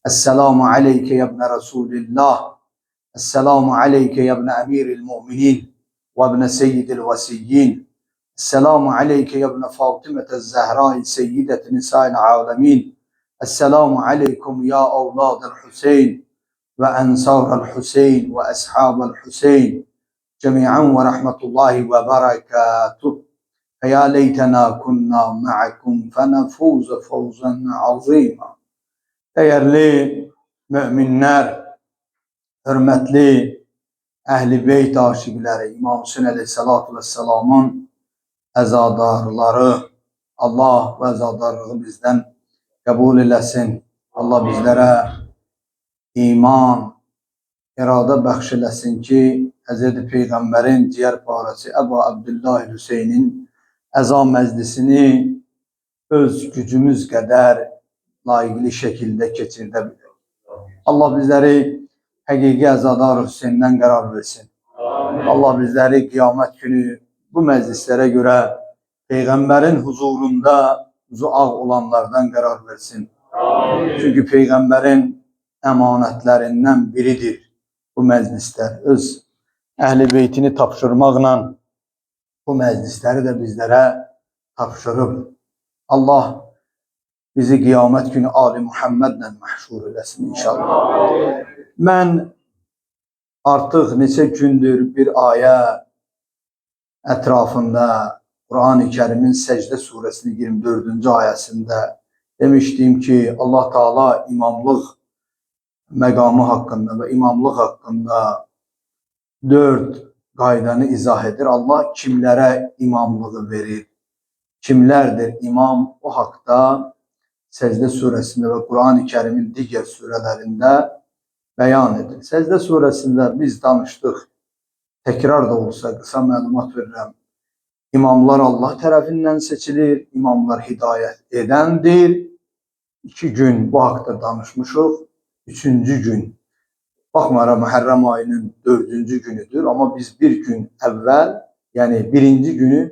Esselamu aleyke ya ibne Resulillah. Esselamu aleyke ya ibne emiril mu'minin ve ibne seyyidil vesiyyin. Esselamu aleyke ya ibne Fatimete Zehra'il seyyideti nisa'il alemin. Esselamu aleykum ya evladel Hüseyin ve ensarel Hüseyin ve ashabel Hüseyin. Cemi'an ve rahmetullahi ve berekatuh. Feya leytena kunna ma'akum fenefuze fawzen azima. Değerli müminler, hürmetli Əhl-i Beyt aşiqləri, İmam Hüseyin əleyhissalatu vesselamın əzadarları, Allah və əzadarlığı bizdən qəbul eləsin. Allah bizlərə iman, iradə bəxş eləsin ki, Hz. Peyğəmbərin ciyərparəsi Əbu Abdullah Hüseynin əza məclisini öz gücümüz qədər layiqli şəkildə keçirdə bilir. Allah bizləri həqiqi əzadar Hüseyndən qərar versin. Amin. Allah bizləri qiyamət günü bu məclislərə görə Peyğəmbərin huzurunda zuağ olanlardan qərar versin. Amin. Çünki Peyğəmbərin əmanətlərindən biridir bu məclislər. Öz Əhl-i Beytini tapşırmaqla bu məclisləri də bizlərə tapşırıb. Allah bizi qiyamət günü Ali Muhammedlə məhşur eləsin inşallah. Mən artıq neçə gündür bir ayə ətrafında Quran-ı Kərimin Səcdə surəsinin 24-cü ayəsində demişdim ki, Allah Teala imamlıq məqamı haqqında və imamlıq haqqında 4 qaydanı izah edir. Allah kimlərə imamlığı verir, kimlərdir imam, o haqda Səcdə surəsində və Quran-ı Kərimin digər surələrində bəyan edir. Səcdə surəsində biz danışdıq, təkrar da olsa qısa məlumat verirəm. İmamlar Allah tərəfindən seçilir, imamlar hidayət edəndir. 2 gün bu haqda danışmışıq. 3-cü gün, baxmayaraq Məhərrəm ayının 4-cü günüdür, amma biz bir gün əvvəl, yəni 1-ci günü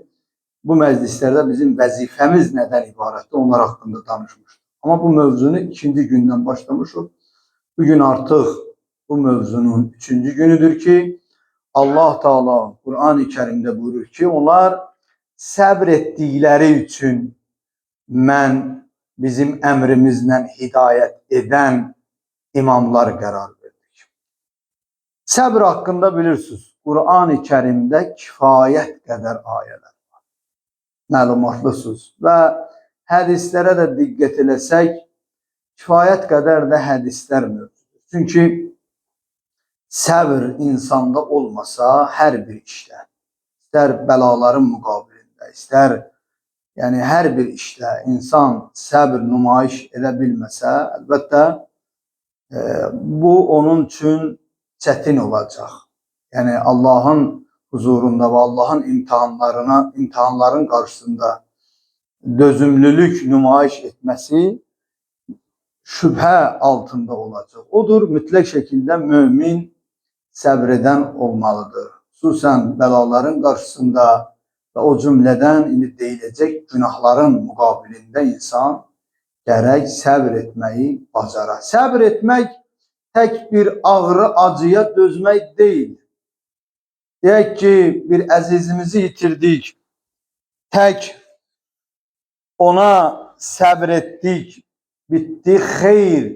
bu məclislərdə bizim vəzifəmiz nədən ibarətdir, onlar haqqında danışmışıq. Amma bu mövzunu 2-ci gündən başlamışıq. Bugün artıq bu mövzunun 3-cü günüdür ki, Allah Teala Quran-ı Kərimdə buyurur ki, onlar səbr etdikləri üçün mən bizim əmrimizlə hidayət edən imamlar qərar verdik. Səbr haqqında bilirsiniz, Quran-ı Kərimdə kifayət qədər ayələr. Məlumatlısınız və hədislərə də diqqət eləsək, kifayət qədər də hədislər mövzudur. Çünki səbr insanda olmasa hər bir işdə, istər bəlaların müqabilində, istər hər bir işdə insan səbr nümayiş edə bilməsə, əlbəttə bu onun üçün çətin olacaq. Yəni Allahın huzurunda və Allahın imtihanların qarşısında dözümlülük nümayiş etməsi şübhə altında olacaq. Odur, mütləq şəkildə mömin səbr edən olmalıdır. Xüsusən bəlaların qarşısında və o cümlədən indi deyiləcək günahların müqabilində insan gərək səbr etməyi bacara. Səbr etmək tək bir ağrı, acıya dözmək deyil. Deyək ki, bir əzizimizi yitirdik, tək ona səbr etdik, bitdi, xeyr.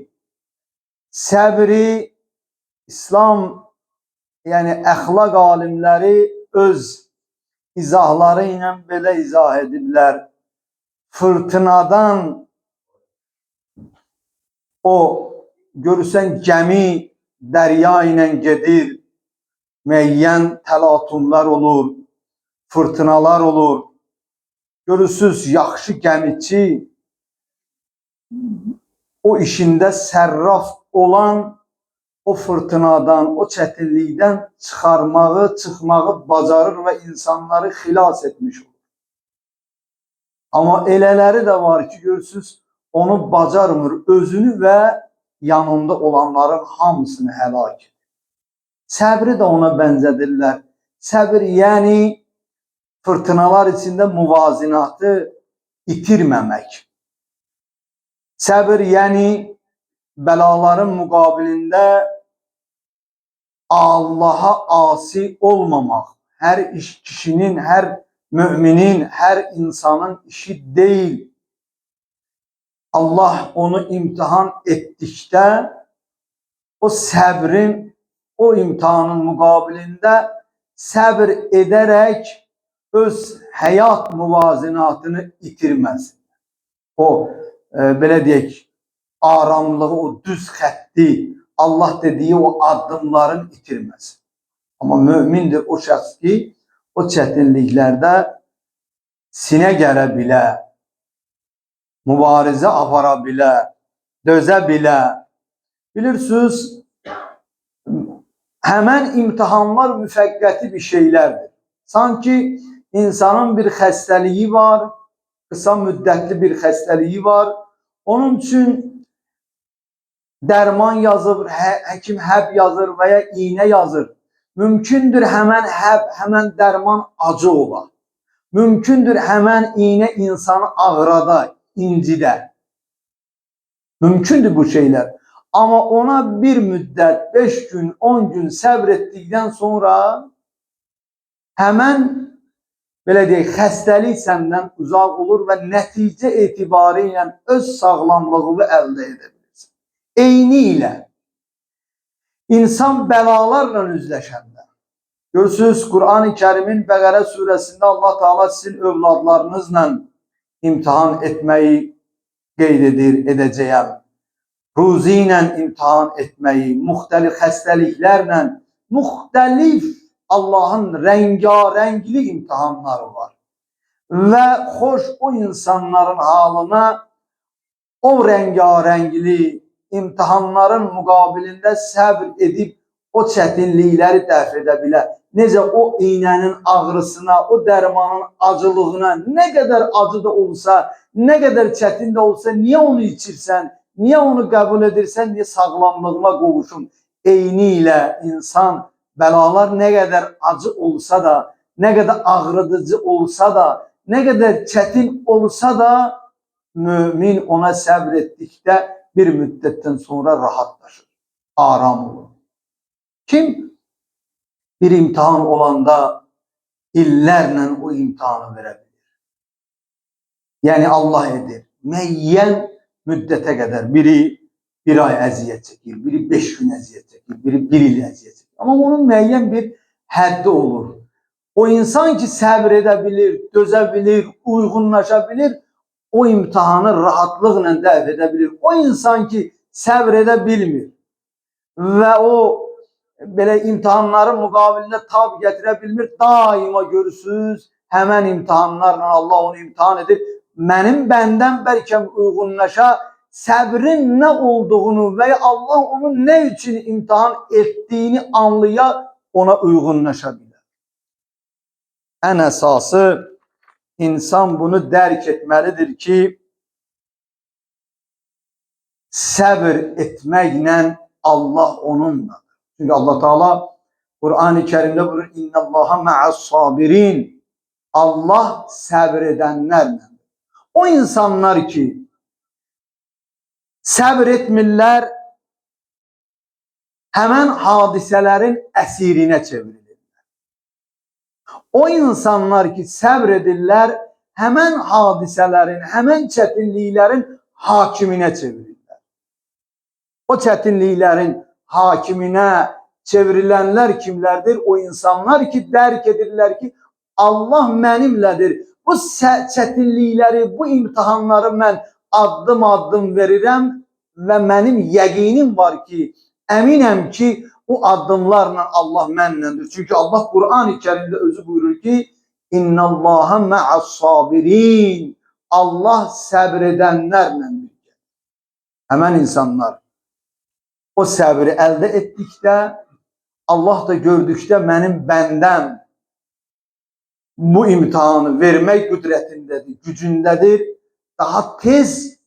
Səbri İslam, əxlaq alimləri öz izahları ilə belə izah ediblər. Fırtınadan o görürsən gəmi dərya ilə gedir, müəyyən təlatumlar olur, fırtınalar olur. Görürsünüz, yaxşı gəmiçi o işində sərraf olan o fırtınadan, o çətinlikdən çıxmağı bacarır və insanları xilas etmiş olur. Amma elələri də var ki, görürsünüz, onu bacarmır, özünü və yanında olanların hamısını həlak edir. Səbri də ona bənzədirlər. Səbir fırtınalar içində müvazinatı itirməmək. Səbir belaların muqabilində Allah'a asi olmamaq hər kişinin, hər müminin, hər insanın işi deyil. Allah onu imtihan etdikdə o səbrin, o imtihanın müqabilində səbr edərək öz həyat muvazinatını itirməsin. O, belə deyək, aramlığı, o düz xətti, Allah dediyi o addımların itirməsin. Amma mümindir o şəxs ki, o çətinliklərdə sinə gələ bilə, mübarizə apara bilə, dözə bilə. Bilirsiniz, həmən imtihanlar müvəqqəti bir şeylərdir. Sanki insanın bir xəstəliyi var, qısa müddətli bir xəstəliyi var. Onun üçün dərman yazır, həkim həb yazır və ya iğnə yazır. Mümkündür həmən həb, həmən dərman acı ola. Mümkündür həmən iğnə insanı ağrada, incidə. Mümkündür bu şeylər. Amma ona bir müddət, 5 gün, 10 gün səbr etdikdən sonra həmən, belə deyək, xəstəlik səndən uzaq olur və nəticə etibarı ilə öz sağlamlığını əldə edə bilirsən. Eyni ilə insan bəlalarla üzləşəndə, görürsünüz, Qur'an-ı Kərimin Bəqərə surəsində Allah Teala sizin övladlarınızla imtihan etməyi qeyd edir, edəcəyəm. Ruzi ilə imtihan etməyi, müxtəlif xəstəliklərlə, müxtəlif Allahın rəngarəngli imtihanları var. Və xoş o insanların halına o rəngarəngli imtihanların müqabilində səbr edib o çətinlikləri dəf edə bilər. Necə o iğnənin ağrısına, o dərmanın acılığına, nə qədər acı da olsa, nə qədər çətin də olsa, niyə onu içirsən, niyə onu qəbul edirsən, niyə sağlamlığına qovuşun? Eyni ilə insan bəlalar nə qədər acı olsa da, nə qədər ağrıdıcı olsa da, nə qədər çətin olsa da, mümin ona səbr etdikdə bir müddətdən sonra rahatlaşır, aram olur. Kim bir imtihan olanda illərlə o imtihanı verə bilir? Yəni Allah edir, müəyyən müddətə qədər. Biri 1 ay əziyyət çəkir, biri 5 gün əziyyət çəkir, biri 1 il əziyyət çəkir. Amma onun müəyyən bir həddi olur. O insan ki səbr edə bilir, dözə bilir, uyğunlaşa bilir, o imtihanı rahatlıqla dəf edə bilir. O insan ki səbr edə bilmir və o belə imtihanların müqabilində tab gətirə bilmir, daima görürsünüz, həmən imtihanlarla Allah onu imtihan edir. Mənim bəndəm bəlkə uyğunlaşa, səbrin nə olduğunu və ya Allah onu nə üçün imtihan etdiyini anlaya, ona uyğunlaşa bilər. Ən əsası, insan bunu dərk etməlidir ki, səbr etməklə Allah onunla. Çünki Allah Teala Qur'an-ı Kerimdə buyurur, İnnallaha ma'as-sabirin. Allah səbr edənlərlə. O insanlar ki səbr etmirlər, həmən hadisələrinəsirinə çevrilirlər. O insanlar ki səbr edirlər, həmən hadisələrin, həmən çətinliklərin hakiminə çevrilirlər. O çətinliklərin hakiminə çevrilənlər kimlərdir? O insanlar ki dərk edirlər ki Allah mənimlədir. Bu çətinlikləri, bu imtihanları mən addım-addım verirəm və mənim yəqinim var ki, əminəm ki, o addımlarla Allah mənimlədir. Çünki Allah Qur'an-ı Kərimdə özü buyurur ki, İnnallaha ma'as-sabirin. Allah səbr edənlərlə birgə. Həmən insanlar o səbri əldə etdikdə, Allah da gördükdə mənim bəndəm bu imtihanı vermək qüdrətindədir, gücündədir. Daha tez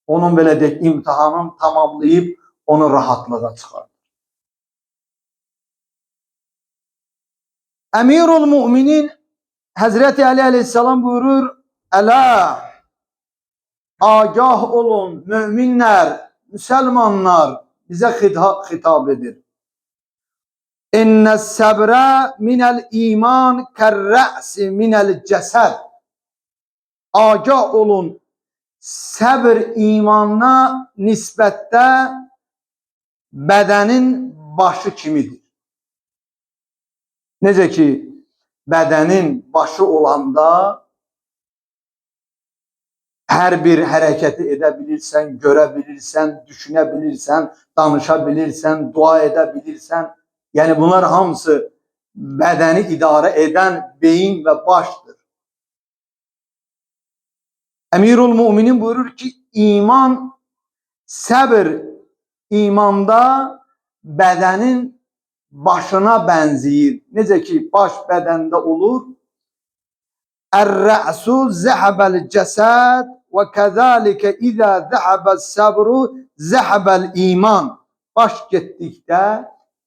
onun belə deyək, imtihanını tamamlayıb onu rahatlığa çıxardır. Əmirul Müminin Həzrəti Ali Aleyhisselam buyurur, Ələ, agah olun müminlər, Müslümanlar bize hitap edir. İnnes sebre minel iman kerre'si minel cesed. Agah olun, səbr imanına nisbətdə bədənin başı kimidir. Necə ki, bədənin başı olanda hər bir hərəkəti edə bilirsən, görə bilirsən, düşünə bilirsən, danışa bilirsən, dua edə bilirsən. Yəni bunlar hamısı bədəni idarə edən beyin və başdır. Emirul Müminin buyurur ki, iman, səbr imanda bədənin başına bənzəyir. Necə ki, baş bədəndə olur. Er-ra'su zəhəbəl cəsəd və kəzəlikə izə zəhəbəl səbru zəhəbəl iman. Baş getdikdə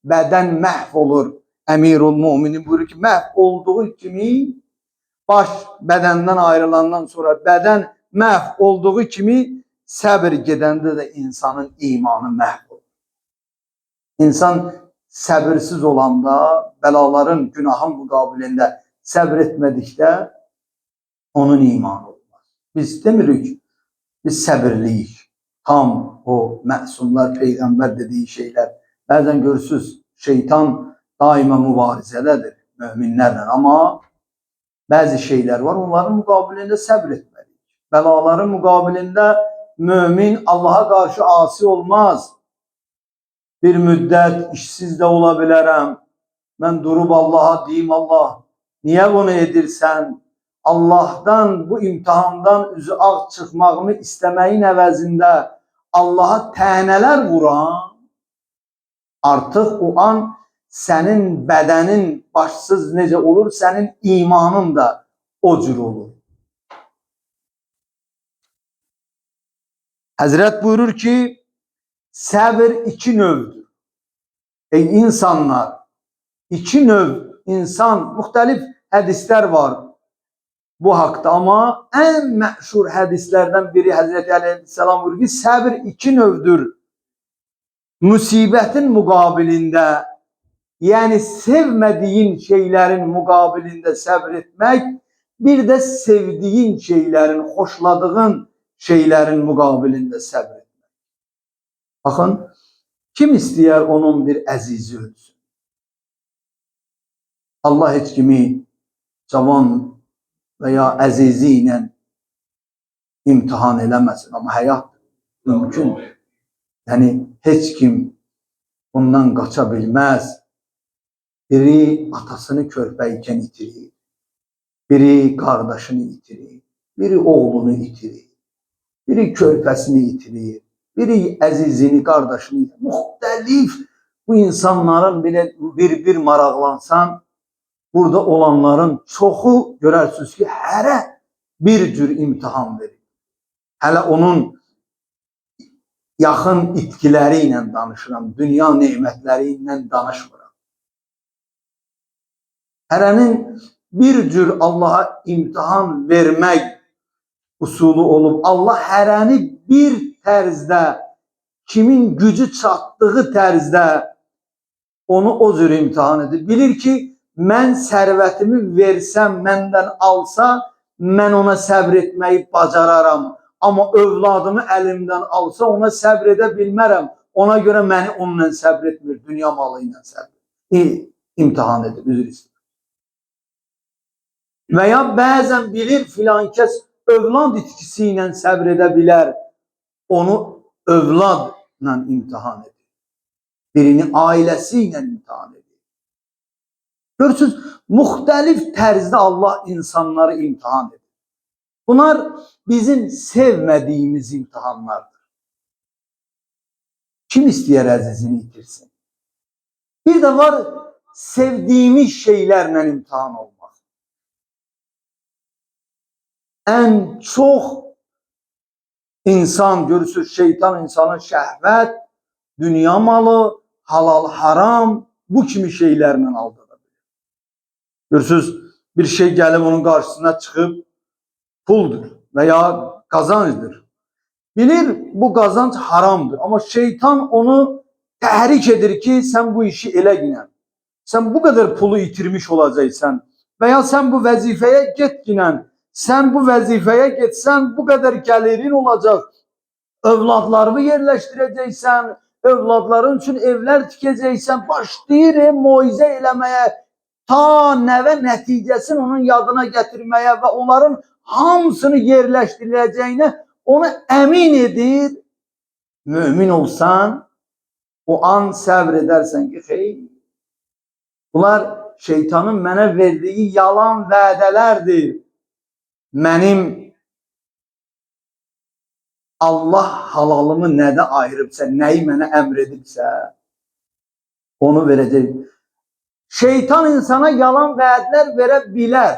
bədən məhv olur. Emirul Müminin buyurur ki, məhv olduğu kimi baş bədəndən ayrılandan sonra bədən məhv olduğu kimi səbr gedəndə də insanın imanı məhv olur. İnsan səbirsiz olanda, bəlaların, günahın müqabilində səbr etmədikdə onun imanı olmaz. Biz demirik, biz səbirliyik. Tam o məsumlar, peyğəmbər dediyi şeylər. Bəzən görürsünüz, şeytan daima mübarizədədir möminlərlə. Amma bəzi şeylər var, onların müqabilində səbr etməliyik. Bəlaların müqabilində mömin Allaha qarşı asi olmaz. Bir müddət işsiz də ola bilərəm. Mən durub Allaha deyim, Allah, niyə bunu edirsən? Allah'tan bu imtihandan üzü ağ çıxmağımı istəməyin əvəzində Allaha tənələr vuran, artıq o an sənin bədənin başsız necə olur, sənin imanın da o cür olur. Həzrət buyurur ki, səbir iki növdür. Ey insanlar, iki növ insan, müxtəlif hədislər var bu haqda, amma ən məşhur hədislərdən biri Həzrəti Əleyhisselam buyurur ki, səbir iki növdür. Musibətin müqabilində, yəni sevmədiyin şeylərin müqabilində səbr etmək, bir də sevdiyin şeylərin, xoşladığın şeylərin müqabilində səbr etmək. Baxın, kim istəyər onun bir əzizi ölsün? Allah heç kimi cavan veya əzizi ilə imtihan eləməsin. Amma həyat mümkün. Yəni, heç kim bundan qaça bilməz. Biri atasını körpəykən itirir. Biri qardaşını itirir. Biri oğlunu itirir. Biri körpəsini itirir. Biri əzizini, qardaşını itirir. Müxtəlif bu insanların bir maraqlansan, burada olanların çoxu görərsiniz ki, hərə bir cür imtihan verir. Hələ onun yaxın itkiləri ilə danışıram, dünya nemətləri ilə danışmıram. Hərənin bir cür Allaha imtihan vermək usulü olub, Allah hərəni bir tərzdə, kimin gücü çatdığı tərzdə onu o cür imtihan edir. Bilir ki, mən sərvətimi versəm, məndən alsa, mən ona səbr etməyi bacararam. Amma övladımı əlimdən alsa, ona səbr edə bilmərəm. Ona görə məni onunla səbr etmir, dünya malı ilə səbr imtihan edir, üzr istəyir. Və ya bəzən bilir filan kəs övlad itkisi ilə səbr edə bilər, onu övladla imtihan edir. Birini ailəsi ilə imtihan edir. Görürsünüz, müxtəlif tərzdə Allah insanları imtihan edir. Bunlar bizim sevmədiyimiz imtihanlardır. Kim istəyər əzizini itirsin? Bir də var, sevdiyimiz şeylərlə imtihan olmaq. Ən çox insan, görürsünüz, şeytan insanın şəhvət, dünya malı, halal, haram, bu kimi şeylərlə aldadır. Görürsünüz, bir şey gəlib onun qarşısına çıxıb, puldur və ya qazancdır. Bilir bu qazanc haramdır. Ama şeytan onu təhrik edir ki, sen bu işi elə ginən. Sen bu kadar pulu itirmiş olacaksan veya sen bu vazifeye git ginən. Sen bu vazifeye gitsen bu kadar gelirin olacak. Evladlarını yerleştireceksen, evladların için evler tikeceksen, başlayır muize eləməyə, ta nəvə nəticəsini onun yadına getirmeye ve onların hamısını yerleştirileceğine onu emin edir. Mümin olsan, o an səbr edersen ki, xeyr, bunlar şeytanın mənə verdiği yalan vədələrdir. Mənim Allah halalımı nədə ayırıbsa, nəyi mənə əmr edibsə, onu verəcək. Şeytan insana yalan vədlər verə bilər.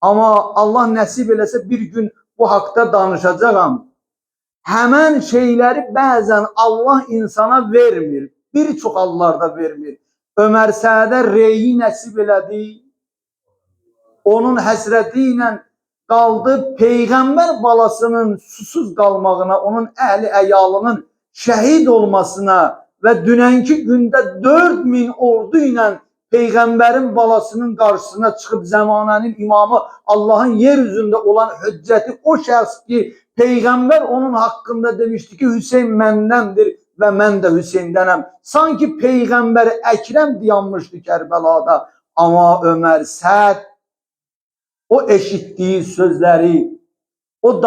Amma Allah nəsib eləsə bir gün bu haqda danışacağam. Həmən şeyləri bəzən Allah insana vermir. Bir çox hallarda vermir. Ömər Səədə reyi nəsib elədi. Onun həsrəti ilə qaldı Peyğəmbər balasının susuz qalmağına, onun əhli əyalının şəhid olmasına və dünənki gündə 4000 ordu ilə Peyğəmbərin balasının qarşısına çıxıb zəmanənin imamı, Allahın yeryüzündə olan hüccəti o şəxs ki, Peyğəmbər onun haqqında demişdi ki, Hüseyn məndəndir və mən də Hüseyndənəm. Sanki Peyğəmbər Əkrəm dayanmışdı Kərbəlada. Amma Ömər Səd o eşittiği sözleri, o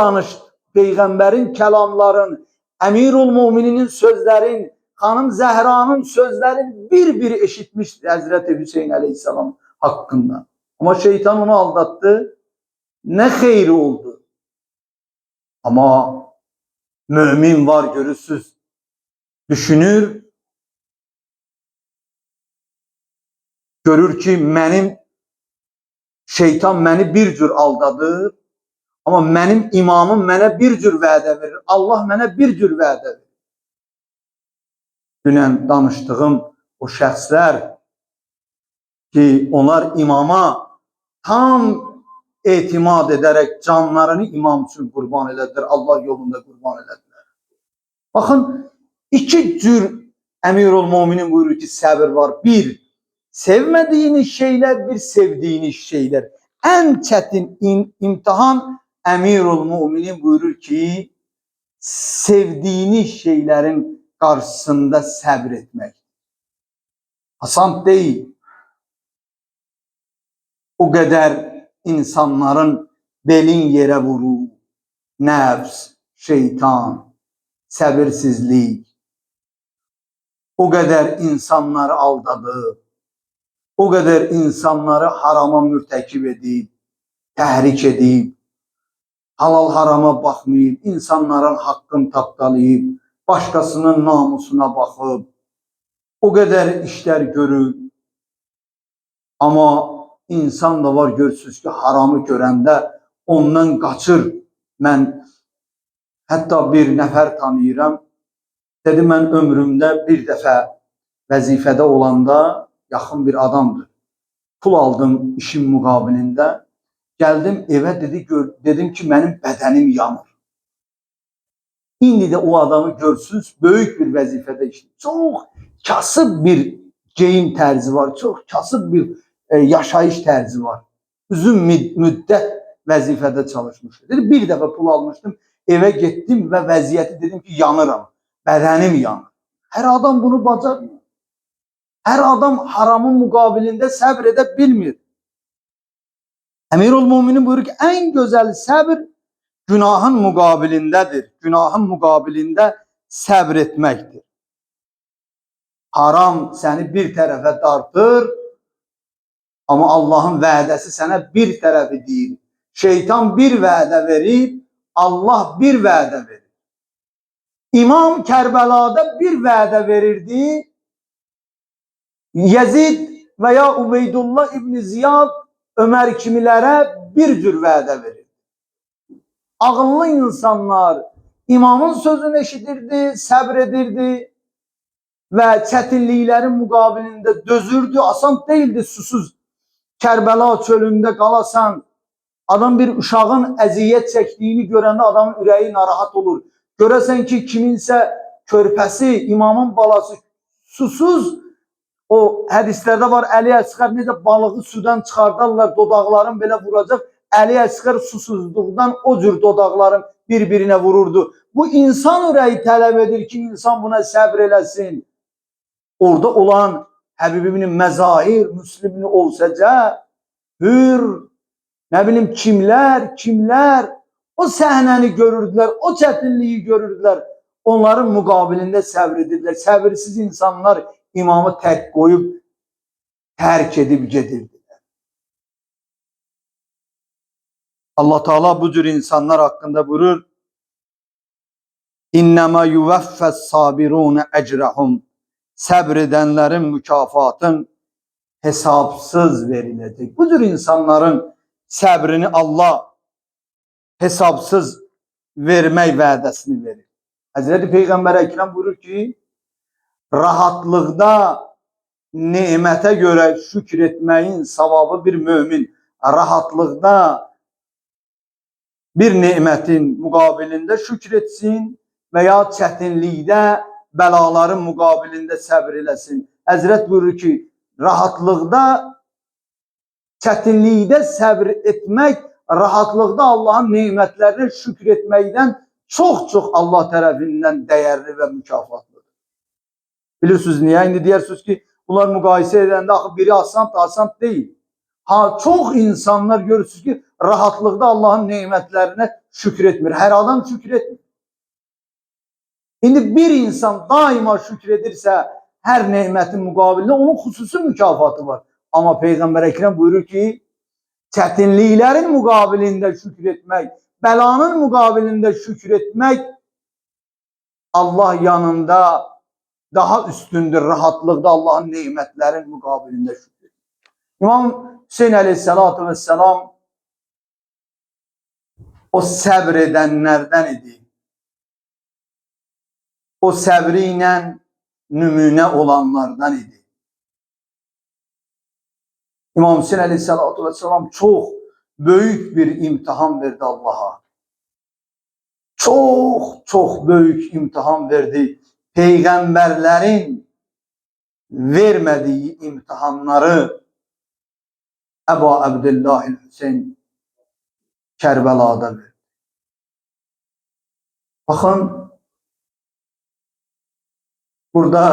Peygamberin kelamların, Emirul Mumininin sözlerin, Hanım Zehra'nın sözlerin bir eşitmişti Hazreti Hüseyin Aleyhisselam hakkında. Ama şeytan onu aldattı. Ne hayri oldu. Ama mümin var görürsüz. Düşünür, görür ki benim şeytan beni bir cür aldadır. Ama benim imamım bana bir cür vədə verir. Allah bana bir cür vədə verir. Dünən danıştığım o şəxslər ki, onlar imama tam etimad ederek canlarını imam için kurban elədilər. Allah yolunda kurban elədilər. Bakın, iki cür Emirul Muminin buyurur ki, səbir var. Bir, sevmediğiniz şeyler, bir sevdiğiniz şeyler. En çetin imtihan Emirul Muminin buyurur ki, sevdiğiniz şeylerin karşısında səbir etmek. Asan değil. O kadar insanların belin yere vurur. Nefs, şeytan, səbirsizlik. O kadar insanları aldadı. O kadar insanları harama mürtəkib edib, təhrik edib, halal harama baxmayıb, insanların haqqını tapdalayıb, başkasının namusuna baxıb, o kadar işler görür. Ama insan da var görürsüz ki, haramı görəndə ondan qaçır. Mən hətta bir nəfər tanıyıram. Dedi, mən ömrümdə bir dəfə vəzifədə olanda yaxın bir adamdır. Pul aldım işin müqabilində. Geldim eve dedim ki benim bədənim yanır. İndi de o adamı görsünüz, böyük bir vəzifədə işləyir. Çox kasıb bir geyim tərzi var, çox kasıb bir yaşayış tərzi var. Uzun müddət vəzifədə çalışmışdı. Dedi, bir dəfə pul almışdım, eve getdim və vəziyyəti dedim ki, yanıram, bədənim yanır. Hər adam bunu bacarmır. Her adam haramın mukabilinde sabr edebilmir. Emirul Muminin buyurur ki en güzel sabır günahın mukabilindedir. Günahın mukabilinde sabretmektir. Haram seni bir tarafa dartır ama Allah'ın vədəsi sana bir tarafı değil. Şeytan bir vədə verir, Allah bir vədə verir. İmam Kerbela'da bir vədə verirdi. Yezid veya Ubeydullah İbni Ziyad Ömer kimilere bir cür vədə verir. Ağıllı insanlar imamın sözünü eşidirdi, səbr edirdi ve çətinliklərin muqabilində dözürdü. Asan değildi susuz Kerbela çölünde qalasan. Adam bir uşağın əziyyət çəkdiyini görəndə adamın ürəyi narahat olur. Görəsən ki, kiminsə körpəsi, imamın balası susuz, o hədislərdə var, Əli Əsqər necə balığı sudan çıxardarlar, dodaqların belə vuracaq, Əli Əsqər susuzluqdan o cür dodaqların bir-birinə vururdu. Bu insan ürəyi tələb edir ki, insan buna səbr eləsin. Orada olan Həbib ibn Məzahir, Müslim ibn Ovsəcə, Hür, nə bilim kimlər o səhnəni görürdülər, o çətinliyi görürdülər. Onların müqabilində səbr edirlər. Səbirsiz insanlar imamı tərk qoyub, tərk edib gedirdilər. Allah Teala bu cür insanlar haqqında buyurur: İnnəmə yuvəffəs sabirun əcrəhum. Səbr edənlərin mükafatın hesabsız veriləcək. Bu cür insanların səbrini Allah hesabsız vermək vədəsini verir. Həzreti Peyğəmbər Əkrəm buyurur ki, rahatlıqda nemətə görə şükür etməyin savabı bir mömin rahatlıqda bir nemətin müqabilində şükür etsin və ya çətinlikdə bəlaların müqabilində səbr eləsin. Həzrət buyurur ki, rahatlıqda, çətinlikdə səbr etmək, rahatlıqda Allahın nemətlərinə şükür etməkdən çox-çox Allah tərəfindən dəyərli və mükafatlıdır. Bilirsiniz niyə? İndi deyirsiniz ki, bunlar müqayisə edəndə axı biri asan deyil. Çox insanlar görürsünüz ki, rahatlıqda Allahın nemətlərinə şükür etmir. Hər adam şükür etmir. İndi bir insan daima şükür edirsə, hər nemətin müqabilində onun xüsusi mükafatı var. Amma Peyğəmbər Əkrəm buyurur ki, çətinliklərin müqabilində şükür etmək, bəlanın müqabilində şükür etmək Allah yanında daha üstündür, rahatlıqda Allahın nemətlərin müqabilində şükür etmək. İmam Hüseyin əleyhissalatu vesselam o səbr edənlərdən idi. O səbri ilə nümunə olanlardan idi. İmam Hüseyin əleyhissalatu vesselam çox böyük bir imtihan verdi Allah'a. Çox böyük imtihan verdi. Peyğəmbərlərin vermədiyi imtihanları Əbu Abdillahil Hüseyin Kərbəlada verdi. Baxın, burada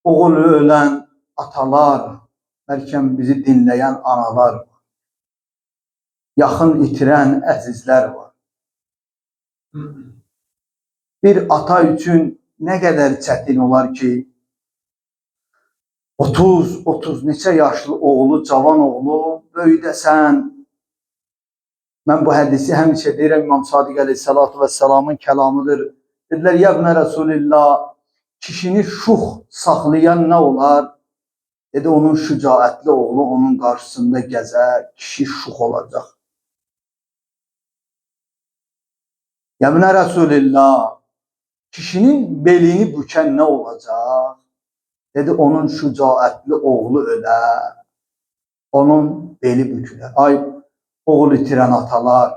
oğul ölən atalar, bəlkə bizi dinləyən analar var. Yaxın itirən əzizlər var. Bir ata üçün nə qədər çətin olar ki, 30 neçə yaşlı oğlu, cavan oğlu böyüdəsən. Mən bu hədisi həmişə deyirəm, İmam Sadiq əleyhissalatu vesselamın kəlamıdır. Dedilər, yəbnə Rasulillah, kişini şux saxlayan nə olar? Dedi, onun şücaətli oğlu onun qarşısında gəzər, kişi şux olacaq. Yəbnə Rasulillah, kişinin belini bükən nə olacaq? Dedi, onun şücaətli oğlu ölər, onun beli bükülər. Ay, oğul itirən atalar,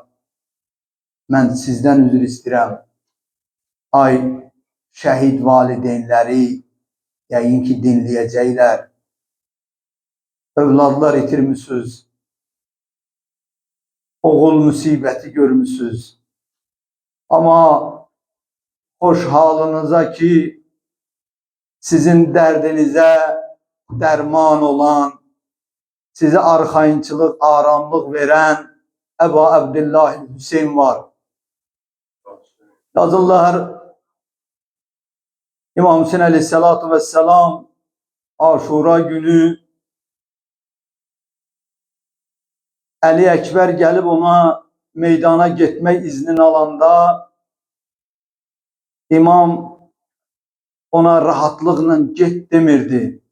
mən sizdən üzr istəyirəm. Ay, şəhid valideynləri, yəqin ki, dinləyəcəklər. Övladlar itirmişsiniz, oğul müsibəti görmüşsünüz. Amma xoş halınıza ki, sizin dərdinizə dərman olan, sizə arxayınçılıq, aramlıq verən Əbu Abdillahil Hüseyin var. Yazırlar, İmam Hüseyin əleyhissalatu vesselam Aşura günü Əli Əkbər gəlib ona meydana getmək iznini alanda İmam ona rahatlıqla get demirdi.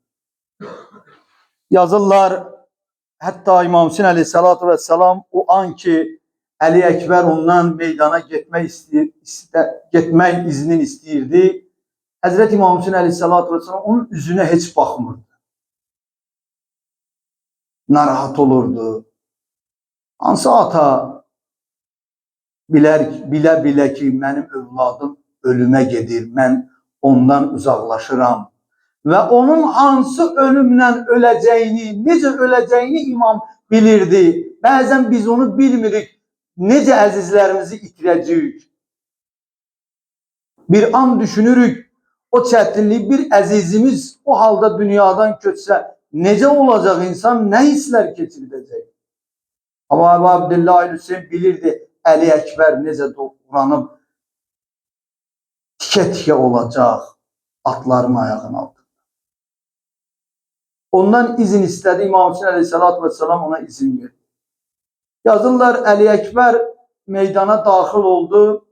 Yazırlar, hətta İmam Hüseyin əleyhissalatu vesselam o an ki Əli Əkbər ondan meydana getmək iznini istəyirdi, Həzrət İmam Hüseyin əleyhissalatu vesselam onun üzünə heç baxmırdı. Narahat olurdu. Hansı ata bilə ki, mənim övladım ölümə gedir, mən ondan uzaqlaşıram. Və onun hansı ölümlə öləcəyini, necə öləcəyini imam bilirdi. Bəzən biz onu bilmirik, necə əzizlərimizi itirəcəyik. Bir an düşünürük, o çətinlik, bir əzizimiz o halda dünyadan köçsə, necə olacaq insan, nə hisslər keçirdəcək? Amma Əbu Abdillah Hüseyin bilirdi, Əli Əkbər necə doğranıb, tikə-tikə olacaq atların ayağına aldı. Ondan izin istədi, İmam Hüseyin Aleyhisselatü Vesselam ona izin verdi. Yazırlar, Əli Əkbər meydana daxil oldu,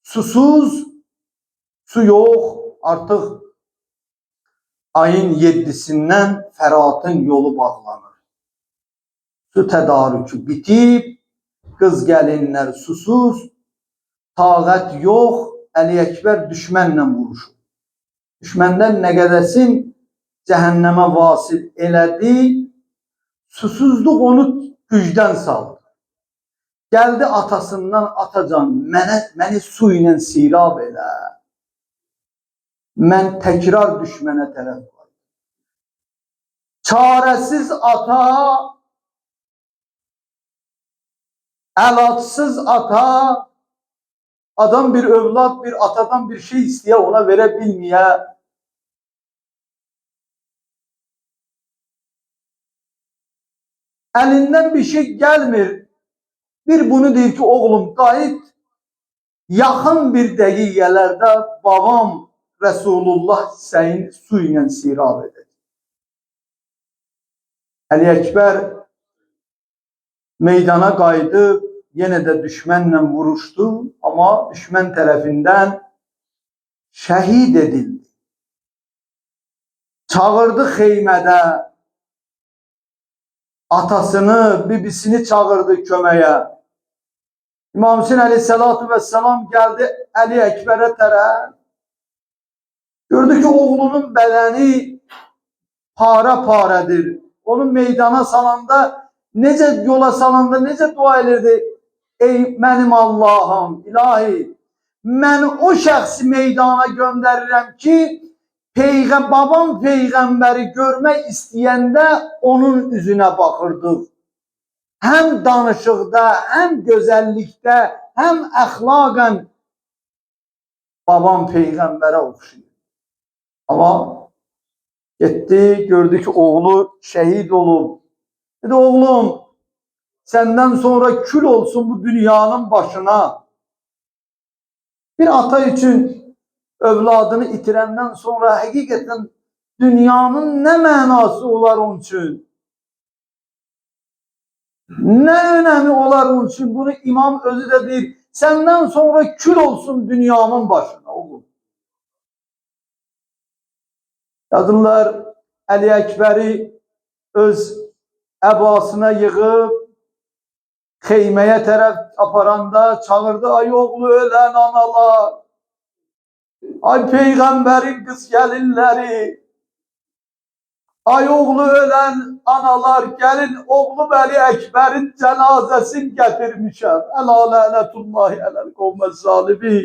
susuz, su yox, artıq ayın 7'sindən Fəratın yolu bağlanır. Su tədarükü bitib, qız gəlinlər susuz, taqət yox, Əli Əkbər düşmənlə vuruşur. Düşməndən nə qədəsin cəhənnəmə vasil elədi, susuzluq onu gücdən saldı. Gəldi atasından, atacan, məni su ilə sirab elə. Mən təkrar düşmənə tərəf var. Çarəsiz ata, əlacsız ata, adam bir övlad, bir atadan bir şey istəyə, ona verə bilməyə. Əlindən bir şey gəlmir. Bir bunu deyir ki, oğlum qayıt, yaxın bir dəqiqələrdə babam Resulullah sənin su ilə sirab edir. Əli Əkbər meydana qayıdıb, yenə də düşmənlə vuruşdu, amma düşmən tərəfindən şəhid edildi. Çağırdı xeymədə, atasını, bibisini çağırdı köməyə. İmam Hüseyin Aleyhisselatü Vesselam gəldi Əli Əkbərə tərəf. Gördü ki, oğlunun bədəni para-paradır. Onu meydana salanda, necə yola salanda, necə dua edirdi? Ey mənim Allahım, ilahi, mən o şəxsi meydana göndərirəm ki, babam peyğəmbəri görmək istəyəndə onun üzünə baxırdıq. Həm danışıqda, həm gözəllikdə, həm əxlaqən babam peyğəmbərə oxşuyur. Amma getdi, gördü ki, oğlu şəhid olub. Dedi, oğlum, səndən sonra kül olsun bu dünyanın başına. Bir ata üçün övladını itirəndən sonra həqiqətən dünyanın nə mənası olar onun üçün? Nə önəmi olar onun üçün? Bunu imam özü də deyir, səndən sonra kül olsun dünyanın başına, oğlum. Yazırlar, Əli Əkbəri öz əbasına yığıb, xeyməyə tərəf aparanda çağırdı, ay oğlu ölən analar, ay peyğəmbərin qız gəlinləri, ay oğlu ölən analar, gəlin oğlum Əli Əkbərin cənazəsini gətirmişəm. Ələ lənətullahi ələl qovməz zalimi.